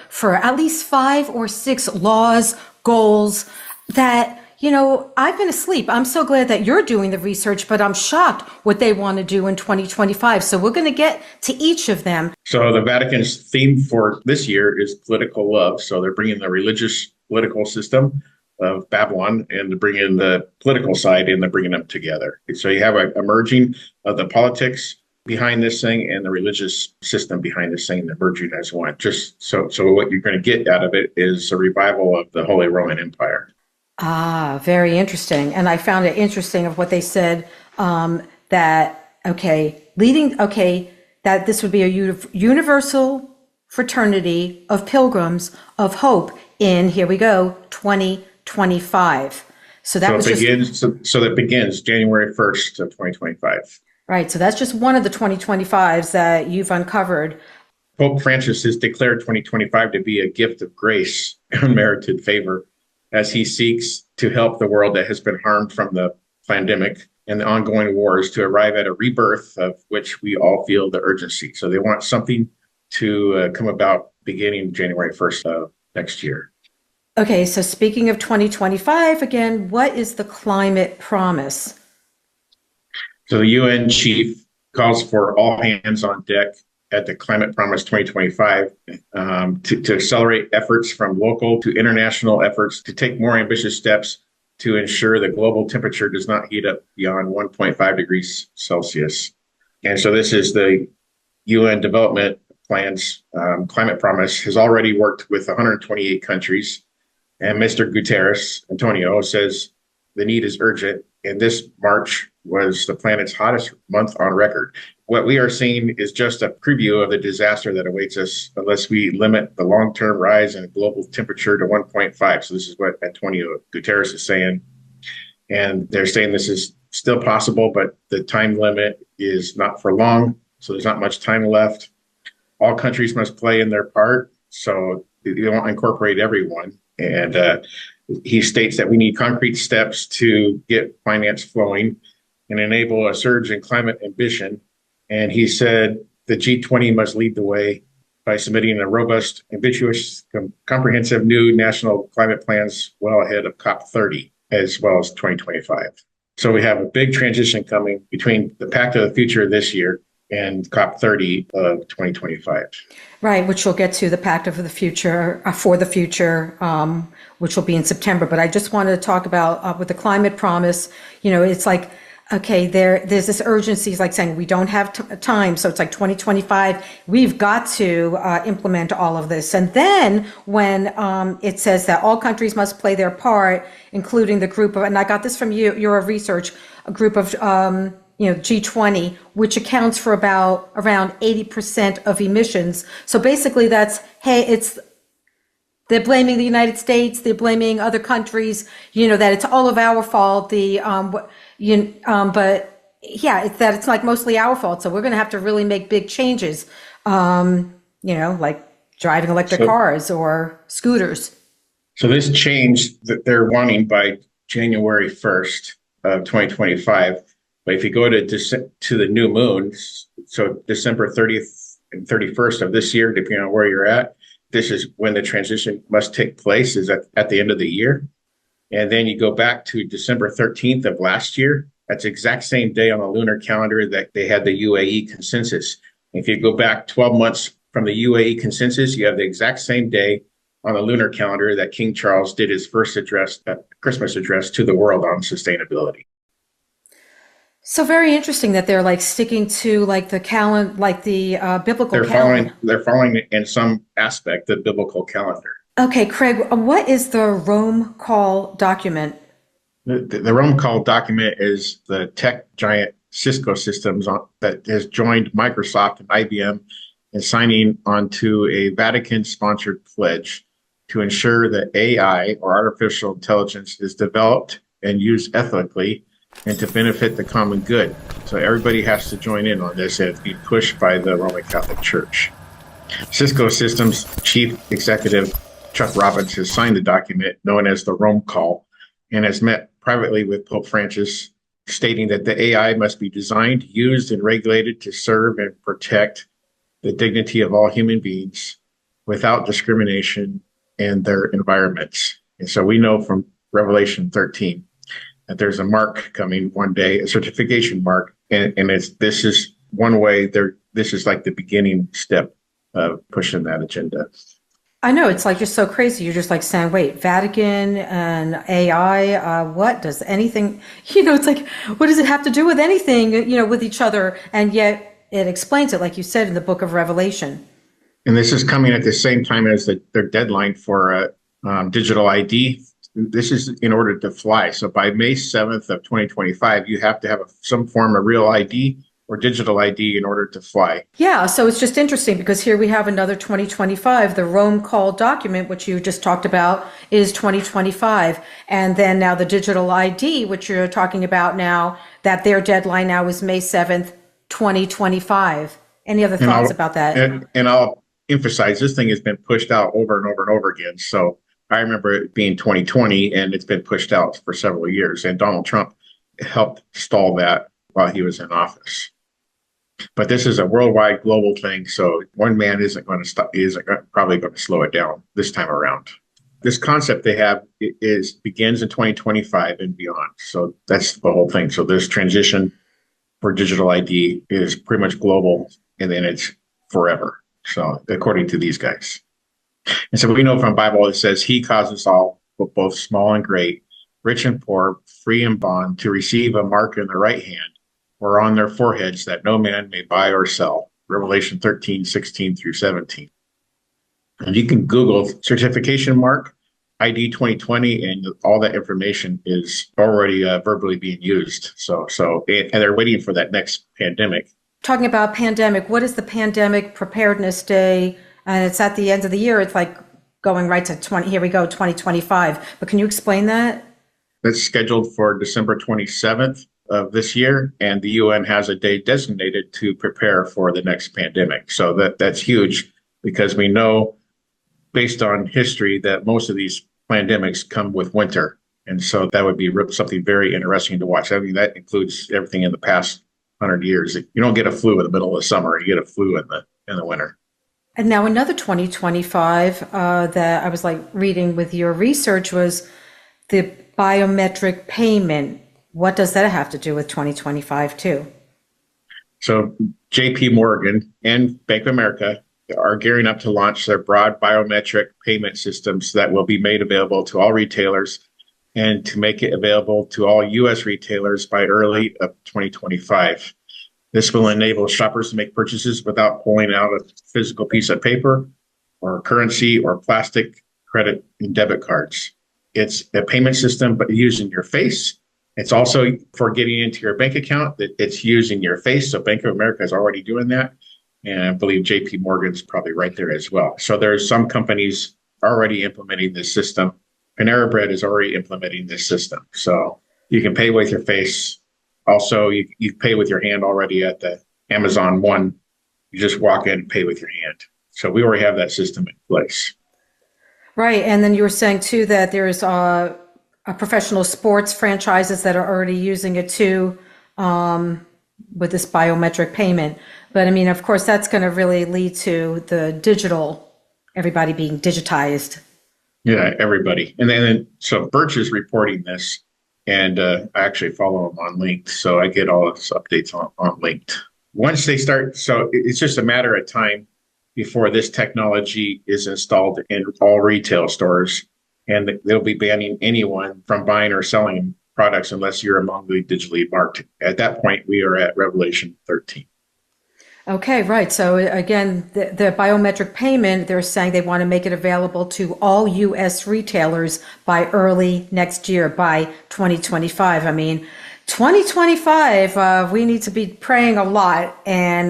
for at least 5 or 6 laws, goals that, I've been asleep. I'm so glad that you're doing the research, but I'm shocked what they want to do in 2025. So we're going to get to each of them. So the Vatican's theme for this year is political love. So they're bringing the religious political system of Babylon and to bring in the political side, and they're bringing them together. So you have a merging of the politics behind this thing and the religious system behind this thing, they're merging as one. Just so what you're going to get out of it is a revival of the Holy Roman Empire. Ah, very interesting. And I found it interesting of what they said, that this would be a universal fraternity of pilgrims of hope in, here we go, 2025. So that begins January 1st of 2025. Right. So that's just one of the 2025s that you've uncovered. Pope Francis has declared 2025 to be a gift of grace, unmerited favor, as he seeks to help the world that has been harmed from the pandemic and the ongoing wars to arrive at a rebirth of which we all feel the urgency. So they want something to come about beginning January 1st of next year. Okay, so speaking of 2025, again, what is the climate promise? So the UN chief calls for all hands on deck at the Climate Promise 2025 to accelerate efforts from local to international efforts to take more ambitious steps to ensure the global temperature does not heat up beyond 1.5 degrees Celsius. And so this is the UN Development Plan's Climate Promise has already worked with 128 countries. And Mr. Guterres, Antonio, says the need is urgent. And this March was the planet's hottest month on record. What we are seeing is just a preview of the disaster that awaits us unless we limit the long-term rise in global temperature to 1.5. So this is what Antonio Guterres is saying. And they're saying this is still possible, but the time limit is not for long. So there's not much time left. All countries must play in their part. So they won't incorporate everyone. And he states that we need concrete steps to get finance flowing and enable a surge in climate ambition. And he said the G20 must lead the way by submitting a robust, ambitious, comprehensive new national climate plans well ahead of COP30, as well as 2025. So we have a big transition coming between the Pact of the Future this year and COP30 of 2025. Right, which we'll get to, the Pact of the Future, for the Future, which will be in September. But I just wanted to talk about with the climate promise, it's like, okay, there's this urgency, it's like saying we don't have time. So it's like 2025, we've got to implement all of this. And then when it says that all countries must play their part, including the group of, and I got this from your research, a group of, G20, which accounts for around 80% of emissions. So basically that's, they're blaming the United States, they're blaming other countries, that it's all of our fault. But yeah, it's like mostly our fault. So we're going to have to really make big changes, like driving electric cars or scooters. So this change that they're wanting by January 1st of 2025. But if you go to the new moon, so December 30th and 31st of this year, depending on where you're at, this is when the transition must take place, is at the end of the year. And then you go back to December 13th of last year. That's the exact same day on the lunar calendar that they had the UAE consensus. If you go back 12 months from the UAE consensus, you have the exact same day on the lunar calendar that King Charles did his first Christmas address to the world on sustainability. So very interesting that they're like sticking to like the calendar, like the biblical calendar. They're following in some aspect the biblical calendar. Okay, Craig, what is the Rome Call document? The Rome Call document is the tech giant Cisco Systems that has joined Microsoft and IBM in signing onto a Vatican-sponsored pledge to ensure that AI, or artificial intelligence, is developed and used ethically and to benefit the common good. So everybody has to join in on this, and it's being pushed by the Roman Catholic Church. Cisco Systems Chief Executive Chuck Robbins has signed the document known as the Rome Call and has met privately with Pope Francis, stating that the AI must be designed, used, and regulated to serve and protect the dignity of all human beings, without discrimination in their environments. And so we know from Revelation 13 that there's a mark coming one day, a certification mark, and this is one way this is like the beginning step of pushing that agenda. I know, it's like just so crazy. You're just like saying, wait, Vatican and AI, what does anything, it's like, what does it have to do with anything, with each other? And yet it explains it, like you said, in the book of Revelation. And this is coming at the same time as their deadline for digital ID. This is in order to fly. So by May 7th of 2025, you have to have some form of real ID or digital ID in order to fly. Yeah, so it's just interesting because here we have another 2025. The Rome Call document, which you just talked about, is 2025. And then now the digital ID, which you're talking about now, that their deadline now is May 7th, 2025. Any other thoughts about that? And I'll emphasize, this thing has been pushed out over and over and over again. So I remember it being 2020, and it's been pushed out for several years. And Donald Trump helped stall that while he was in office. But this is a worldwide global thing, so one man isn't probably going to slow it down this time around. This concept they have begins in 2025 and beyond. So that's the whole thing. So this transition for digital ID is pretty much global, and then it's forever. So according to these guys. And so we know from the Bible, it says, he causes all, both small and great, rich and poor, free and bond, to receive a mark in the right hand or on their foreheads, that no man may buy or sell. Revelation 13, 16 through 17. And you can Google certification mark, ID 2020, and all that information is already verbally being used. And they're waiting for that next pandemic. Talking about pandemic, what is the Pandemic Preparedness Day? And it's at the end of the year. It's like going right to 2025. But can you explain that? That's scheduled for December 27th of this year, and the UN has a day designated to prepare for the next pandemic. So that's huge, because we know, based on history, that most of these pandemics come with winter. And so that would be something very interesting to watch. I mean, that includes everything in the past 100 years. You don't get a flu in the middle of the summer, you get a flu in the winter. And now another 2025 that I was like reading with your research was the biometric payment. What does that have to do with 2025 too? So JP Morgan and Bank of America are gearing up to launch their broad biometric payment systems that will be made available to all retailers, and to make it available to all U.S. retailers by early of 2025. This will enable shoppers to make purchases without pulling out a physical piece of paper or currency or plastic credit and debit cards. It's a payment system, but using your face. It's also for getting into your bank account, that it's using your face. So Bank of America is already doing that. And I believe JP Morgan's probably right there as well. So there's some companies already implementing this system. Panera Bread is already implementing this system. So you can pay with your face. Also, you pay with your hand already at the Amazon One. You just walk in and pay with your hand. So we already have that system in place. Right. And then you were saying too that there's a professional sports franchises that are already using it too, with this biometric payment. But I mean, of course, that's going to really lead to the digital, everybody being digitized. Yeah, everybody. And then, so Birch is reporting this, and I actually follow them on Linked. So I get all its updates on Linked. Once they start, so it's just a matter of time before this technology is installed in all retail stores, and they'll be banning anyone from buying or selling products unless you're among the digitally marked. At that point, we are at Revelation 13. Okay, right. So again, the biometric payment, they're saying they want to make it available to all U.S. retailers by early next year, by 2025. I mean, 2025, we need to be praying a lot, and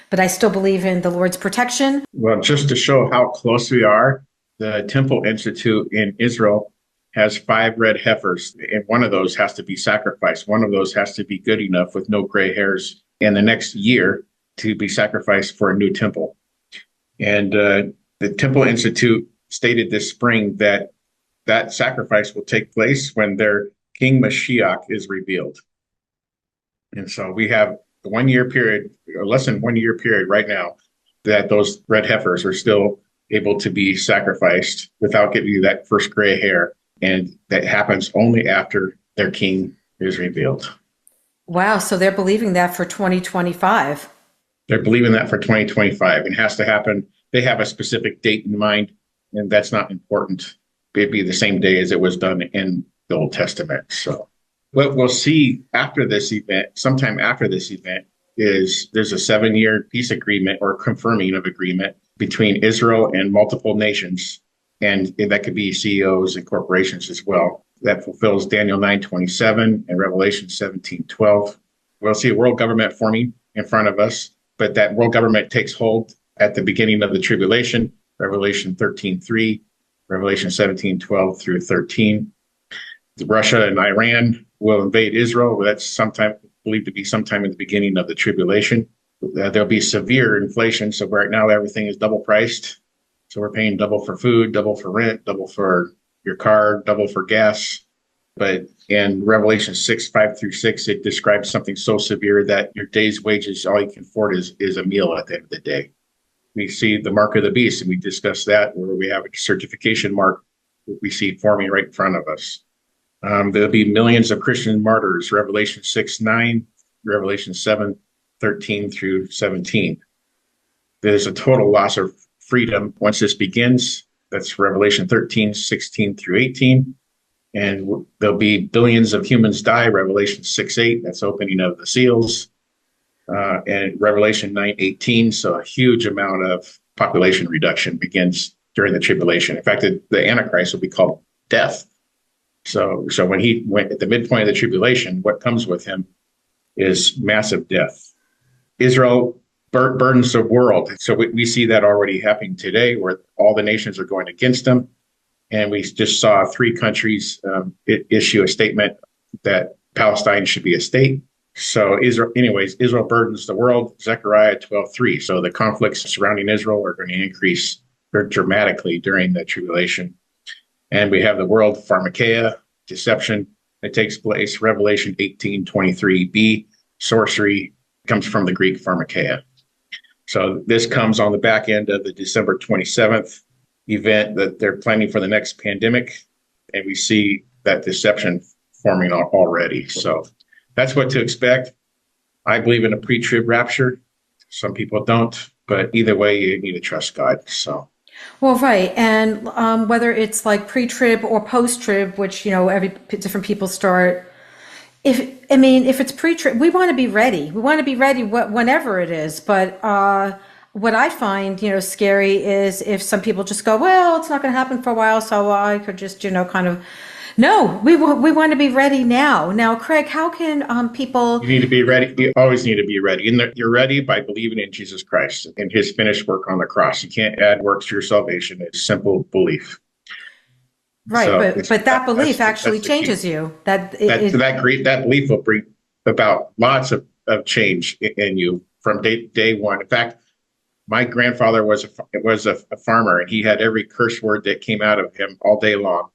but I still believe in the Lord's protection. Well, just to show how close we are, the Temple Institute in Israel has 5 red heifers, and one of those has to be sacrificed. One of those has to be good enough with no gray hairs in the next year to be sacrificed for a new temple. And the Temple Institute stated this spring that that sacrifice will take place when their King Mashiach is revealed. And so we have the 1 year period, or less than 1 year period right now, that those red heifers are still able to be sacrificed without giving you that first gray hair. And that happens only after their king is revealed. Wow. So they're believing that for 2025. They're believing that for 2025. It has to happen. They have a specific date in mind, and that's not important. It'd be the same day as it was done in the Old Testament. So what we'll see after this event, sometime after this event, is there's a 7-year peace agreement or confirming of agreement between Israel and multiple nations. And that could be CEOs and corporations as well. That fulfills Daniel 9:27 and Revelation 17:12. We'll see a world government forming in front of us, but that world government takes hold at the beginning of the tribulation, Revelation 13:3, Revelation 17:12 through 13. Russia and Iran will invade Israel. That's sometime believed to be sometime in the beginning of the tribulation. There'll be severe inflation. So right now everything is double priced. So we're paying double for food, double for rent, double for your car, double for gas. But in Revelation 6:5 through 6, it describes something so severe that your day's wages, all you can afford is a meal at the end of the day. We see the mark of the beast, and we discussed that, where we have a certification mark that we see forming right in front of us. There'll be millions of Christian martyrs, Revelation 6:9, Revelation 7:13 through 17. There's a total loss of freedom once this begins. That's Revelation 13:16 through 18. And there'll be billions of humans die, Revelation 6:8, that's opening of the seals. And Revelation 9:18, so a huge amount of population reduction begins during the tribulation. In fact, the Antichrist will be called death. So when he went at the midpoint of the tribulation, what comes with him is massive death. Israel burdens the world. So we see that already happening today, where all the nations are going against them. And we just saw 3 countries issue a statement that Palestine should be a state. So Israel burdens the world, Zechariah 12:3. So the conflicts surrounding Israel are going to increase dramatically during the tribulation. And we have the world pharmakeia, deception, that takes place, Revelation 18:23b. Sorcery comes from the Greek pharmakeia. So this comes on the back end of the December 27th event that they're planning for the next pandemic. And we see that deception forming already. So that's what to expect. I believe in a pre-trib rapture. Some people don't, but either way, you need to trust God. So. Well, right. And whether it's like pre-trib or post-trib, which, every different people start. If it's pre-trib, we want to be ready. We want to be ready whenever it is. But what I find, scary is if some people just go, well, it's not going to happen for a while, so I could just, kind of. No, we want to be ready now. Now, Craig, how can people? You need to be ready. You always need to be ready. And you're ready by believing in Jesus Christ and his finished work on the cross. You can't add works to your salvation. It's simple belief. Right, so but that belief actually changes you. That belief will bring about lots of change in you from day one. In fact, my grandfather was a farmer, and he had every curse word that came out of him all day long.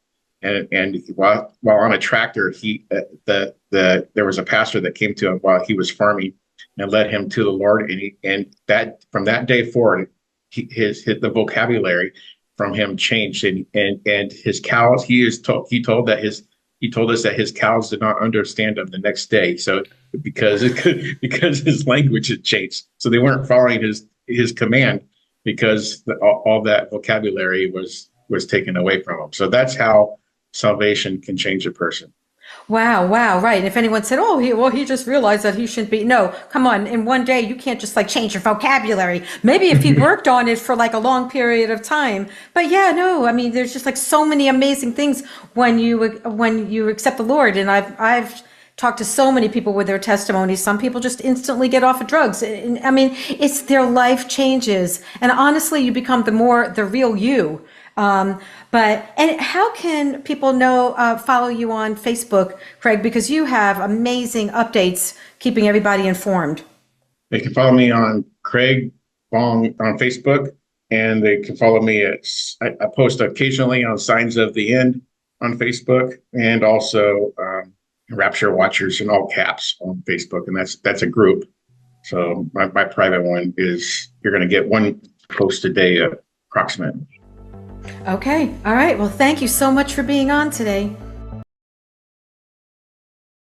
And while on a tractor, there was a pastor that came to him while he was farming and led him to the Lord. And that from that day forward, the vocabulary from him changed. And his cows, he told us that his cows did not understand him the next day. So because his language had changed, so they weren't following his command because all that vocabulary was taken away from him. So that's how salvation can change a person. Wow, right. And if anyone said, he just realized that he shouldn't be. No, come on. In one day, you can't just change your vocabulary. Maybe if he worked on it for a long period of time. But there's just so many amazing things when you accept the Lord. And I've talked to so many people with their testimonies. Some people just instantly get off of drugs. It's their life changes. And honestly, you become the real you. And how can people follow you on Facebook, Craig? Because you have amazing updates keeping everybody informed. They can follow me on Craig Bong on Facebook, and they can follow me I post occasionally on Signs of the End on Facebook, and also Rapture Watchers in all caps on Facebook, and that's a group. So my private one is, you're going to get one post a day approximately. Okay. All right. Well, thank you so much for being on today.